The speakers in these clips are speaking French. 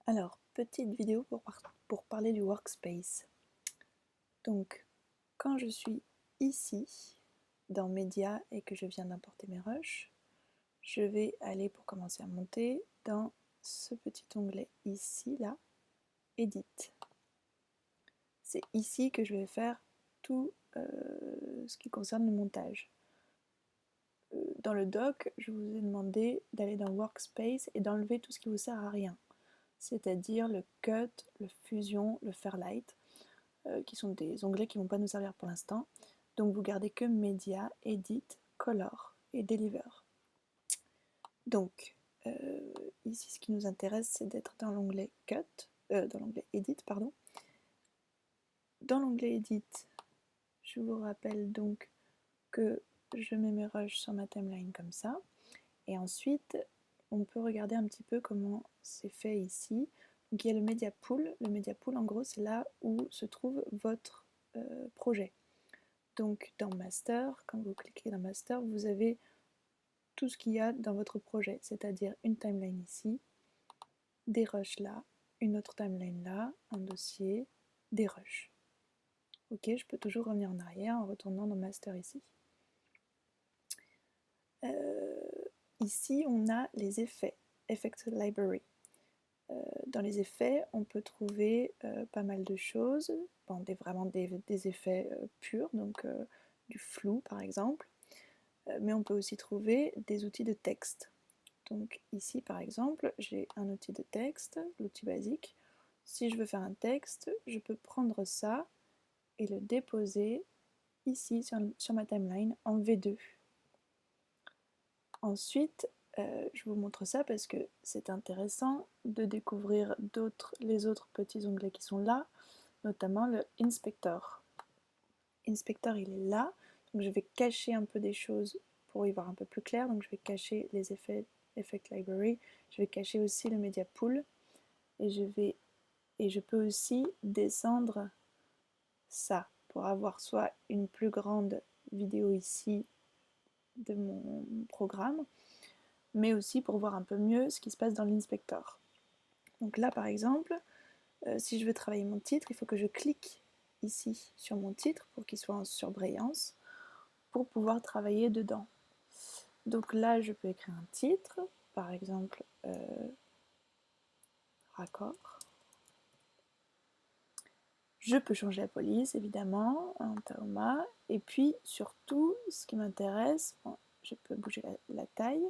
Alors, petite vidéo pour parler du workspace. Donc, quand je suis ici, dans Média, et que je viens d'importer mes rushs, je vais aller pour commencer à monter dans ce petit onglet ici, là, Edit. C'est ici que je vais faire tout ce qui concerne le montage. Dans le doc, je vous ai demandé d'aller dans Workspace et d'enlever tout ce qui vous sert à rien, c'est-à-dire le Cut, le Fusion, le Fairlight, qui sont des onglets qui ne vont pas nous servir pour l'instant. Donc vous gardez que Media, Edit, Color et Deliver. Donc ici ce qui nous intéresse c'est d'être dans l'onglet dans l'onglet Edit, pardon. Dans l'onglet Edit, je vous rappelle donc que je mets mes rushs sur ma timeline comme ça. Et ensuite, on peut regarder un petit peu comment c'est fait ici. Donc il y a le Media Pool. Le Media Pool, en gros, c'est là où se trouve votre projet. Donc dans Master, quand vous cliquez dans Master, vous avez tout ce qu'il y a dans votre projet, c'est-à-dire une timeline ici, des rushs là, une autre timeline là, un dossier, des rushs. Ok, je peux toujours revenir en arrière en retournant dans Master ici. Ici, on a les effets, Effect Library. Dans les effets, on peut trouver pas mal de choses, bon, vraiment des effets purs, donc du flou par exemple, mais on peut aussi trouver des outils de texte. Donc ici par exemple, j'ai un outil de texte, l'outil basique. Si je veux faire un texte, je peux prendre ça et le déposer ici sur ma timeline en V2. Ensuite, je vous montre ça parce que c'est intéressant de découvrir les autres petits onglets qui sont là, notamment le Inspector. Inspector, il est là, donc je vais cacher un peu des choses pour y voir un peu plus clair. Donc je vais cacher les effets, Effect Library, je vais cacher aussi le Media Pool, et je peux aussi descendre ça pour avoir soit une plus grande vidéo ici de mon programme, mais aussi pour voir un peu mieux ce qui se passe dans l'inspector. Donc là par exemple, si je veux travailler mon titre, il faut que je clique ici sur mon titre pour qu'il soit en surbrillance pour pouvoir travailler dedans. Donc là je peux écrire un titre, par exemple raccord. Je peux changer la police évidemment, en Taoma, et puis surtout ce qui m'intéresse, bon, je peux bouger la taille,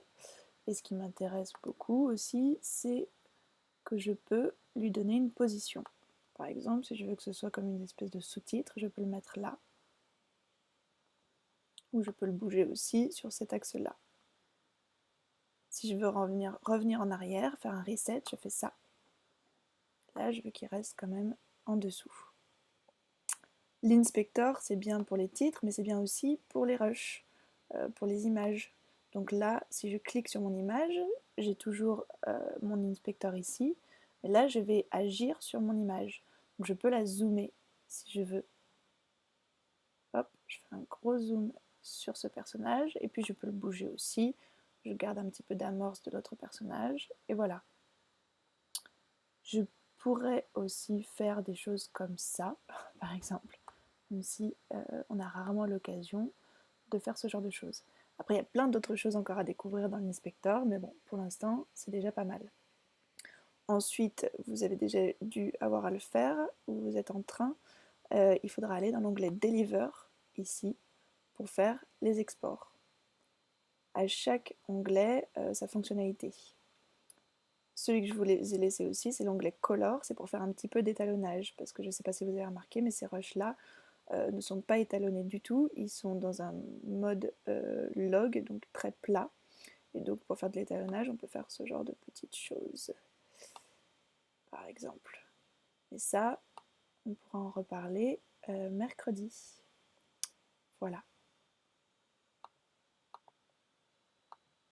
et ce qui m'intéresse beaucoup aussi, c'est que je peux lui donner une position. Par exemple, si je veux que ce soit comme une espèce de sous-titre, je peux le mettre là, ou je peux le bouger aussi sur cet axe-là. Si je veux revenir en arrière, faire un reset, je fais ça. Là, je veux qu'il reste quand même en dessous. L'inspector, c'est bien pour les titres, mais c'est bien aussi pour les rushs, pour les images. Donc là, si je clique sur mon image, j'ai toujours mon inspector ici, mais là, je vais agir sur mon image. Donc je peux la zoomer si je veux. Hop, je fais un gros zoom sur ce personnage, et puis je peux le bouger aussi. Je garde un petit peu d'amorce de l'autre personnage, et voilà. Je pourrais aussi faire des choses comme ça, par exemple, même si on a rarement l'occasion de faire ce genre de choses. Après, il y a plein d'autres choses encore à découvrir dans l'inspector, mais bon, pour l'instant, c'est déjà pas mal. Ensuite, vous avez déjà dû avoir à le faire, ou vous êtes en train, il faudra aller dans l'onglet Deliver, ici, pour faire les exports. À chaque onglet, sa fonctionnalité. Celui que je vous ai laissé aussi, c'est l'onglet Color, c'est pour faire un petit peu d'étalonnage, parce que je ne sais pas si vous avez remarqué, mais ces rushs-là ne sont pas étalonnés du tout, ils sont dans un mode log, donc très plat, et donc pour faire de l'étalonnage, on peut faire ce genre de petites choses, par exemple. Et ça, on pourra en reparler mercredi. Voilà.